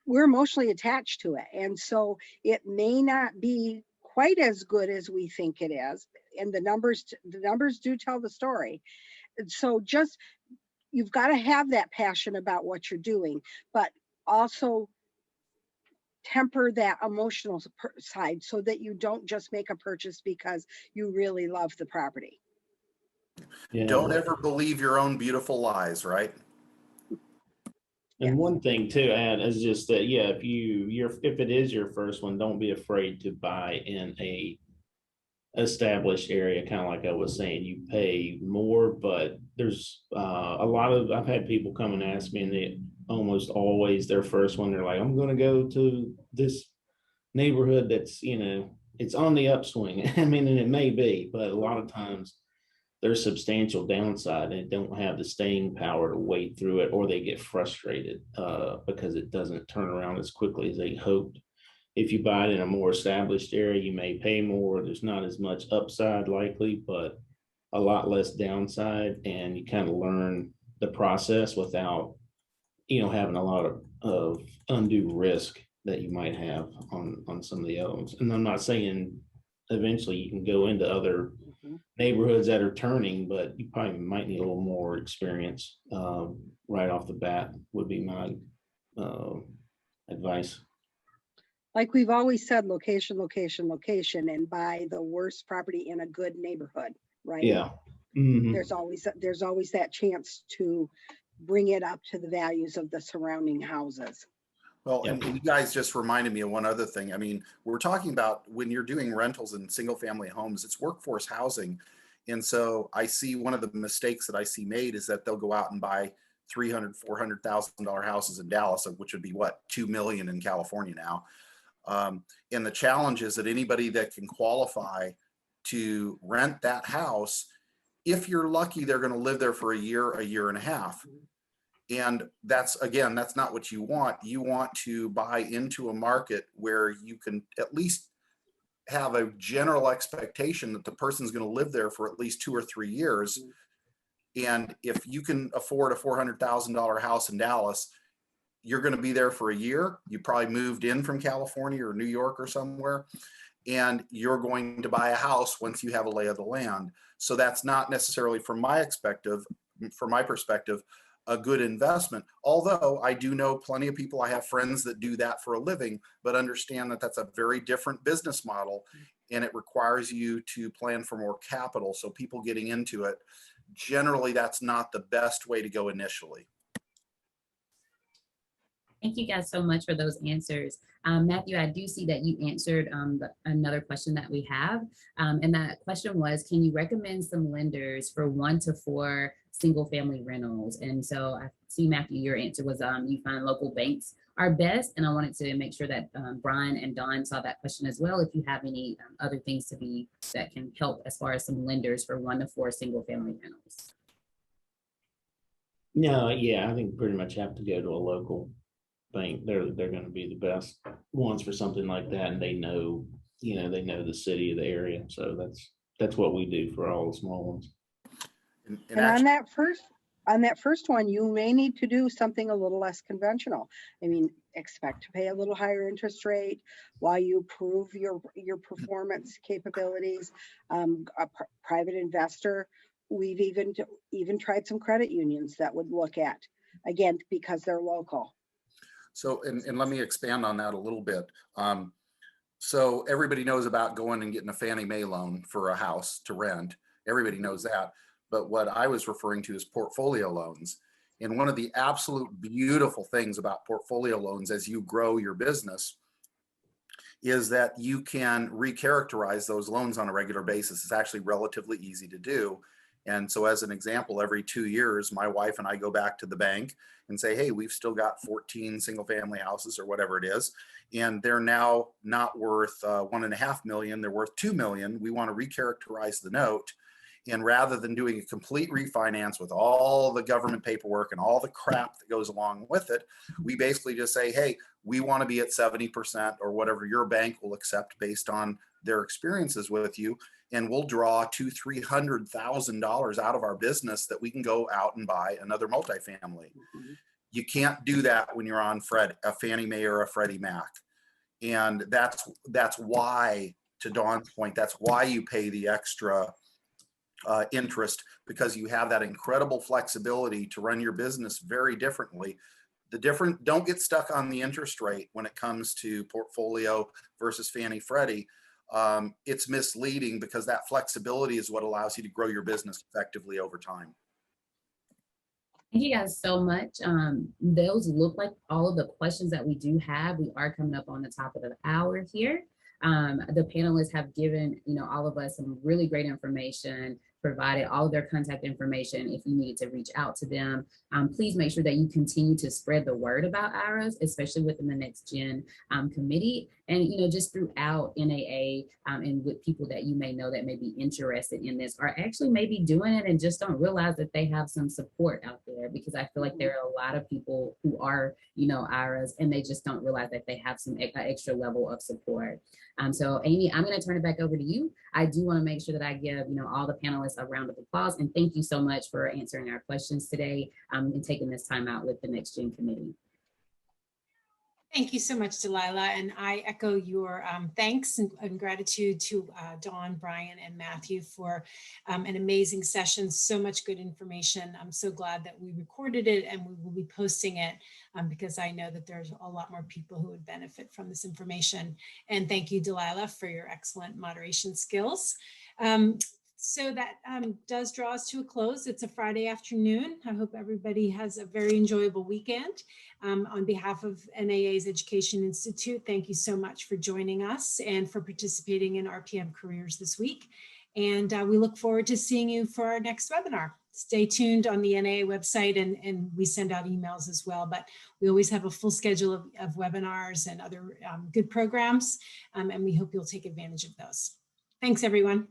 we're emotionally attached to it. And so it may not be quite as good as we think it is. And the numbers do tell the story. And so just, you've got to have that passion about what you're doing, but also temper that emotional side so that you don't just make a purchase because you really love the property. Yeah. Don't ever believe your own beautiful lies, right? And Yeah. one thing to add is just that, yeah, if it is your first one, don't be afraid to buy in a established area. Kind of like I was saying, you pay more, but there's I've had people come and ask me, and they almost always their first one, they're like, I'm going to go to this neighborhood that's, it's on the upswing. I mean, and it may be, but a lot of times there's substantial downside and don't have the staying power to wait through it, or they get frustrated because it doesn't turn around as quickly as they hoped. If you buy it in a more established area, you may pay more. There's not as much upside likely, but a lot less downside, and you kind of learn the process without, having a lot of undue risk that you might have on some of the other ones. And I'm not saying eventually you can go into other neighborhoods that are turning, but you probably might need a little more experience right off the bat would be my advice. Like we've always said, location, location, location, and buy the worst property in a good neighborhood, right? Yeah. Mm-hmm. There's always that chance to bring it up to the values of the surrounding houses. Well, Yeah. and you guys just reminded me of one other thing. I mean, we're talking about when you're doing rentals in single family homes, it's workforce housing. And so I see one of the mistakes that I see made is that they'll go out and buy $300,000, $400,000 houses in Dallas, which would be what, 2 million in California now. And the challenge is that anybody that can qualify to rent that house, if you're lucky, they're going to live there for a year and a half. And that's, again, that's not what you want. You want to buy into a market where you can at least have a general expectation that the person's going to live there for at least 2 or 3 years. And if you can afford a $400,000 house in Dallas, you're going to be there for a year. You probably moved in from California or New York or somewhere, and you're going to buy a house once you have a lay of the land. So that's not necessarily, from my perspective, a good investment. Although I do know plenty of people, I have friends that do that for a living, but understand that that's a very different business model, and it requires you to plan for more capital. So people getting into it, generally, that's not the best way to go initially. Thank you guys so much for those answers. Matthew, I do see that you answered another question that we have. And that question was, can you recommend some lenders for 1 to 4 single family rentals? And so I see, Matthew, your answer was you find local banks are best. And I wanted to make sure that Brian and Dawn saw that question as well. If you have any other things that can help as far as some lenders for 1 to 4 single family rentals. No, yeah, I think pretty much have to go to a local bank. They're going to be the best ones for something like that, and they know the city, the area. So that's what we do for all the small ones. And on that first one, you may need to do something a little less conventional. I mean, expect to pay a little higher interest rate while you prove your performance capabilities. A private investor. We've even tried some credit unions that would look at, again, because they're local. So, and let me expand on that a little bit. So everybody knows about going and getting a Fannie Mae loan for a house to rent. Everybody knows that. But what I was referring to is portfolio loans. And one of the absolute beautiful things about portfolio loans as you grow your business is that you can recharacterize those loans on a regular basis. It's actually relatively easy to do. And so as an example, every 2 years, my wife and I go back to the bank and say, hey, we've still got 14 single family houses or whatever it is. And they're now not worth 1.5 million, they're worth 2 million. We want to recharacterize the note. And rather than doing a complete refinance with all the government paperwork and all the crap that goes along with it, we basically just say, hey, we want to be at 70% or whatever your bank will accept based on their experiences with you. And we'll draw $200,000-300,000 out of our business that we can go out and buy another multifamily. Mm-hmm. You can't do that when you're on a Fannie Mae or a Freddie Mac. And that's why, to Dawn's point, that's why you pay the extra interest, because you have that incredible flexibility to run your business very differently. Don't get stuck on the interest rate when it comes to portfolio versus Fannie Freddie. It's misleading because that flexibility is what allows you to grow your business effectively over time. Thank you guys so much. Those look like all of the questions that we do have. We are coming up on the top of the hour here. The panelists have given, all of us some really great information, provided all of their contact information if you need to reach out to them. Please make sure that you continue to spread the word about IROs, especially within the Next Gen committee, and just throughout NAA and with people that you may know that may be interested in this, or actually maybe doing it and just don't realize that they have some support out there, because I feel like there are a lot of people who are, IROs, and they just don't realize that they have some extra level of support. So Amy, I'm going to turn it back over to you. I do want to make sure that I give, all the panelists a round of applause, and thank you so much for answering our questions today and taking this time out with the Next Gen Committee. Thank you so much, Delilah, and I echo your thanks and gratitude to Dawn, Brian, and Matthew for an amazing session. So much good information. I'm so glad that we recorded it and we will be posting it because I know that there's a lot more people who would benefit from this information. And thank you, Delilah, for your excellent moderation skills. So that does draw us to a close. It's a Friday afternoon. I hope everybody has a very enjoyable weekend. On behalf of NAA's Education Institute, thank you so much for joining us and for participating in RPM Careers this week. And we look forward to seeing you for our next webinar. Stay tuned on the NAA website, and we send out emails as well, but we always have a full schedule of webinars and other good programs, and we hope you'll take advantage of those. Thanks, everyone.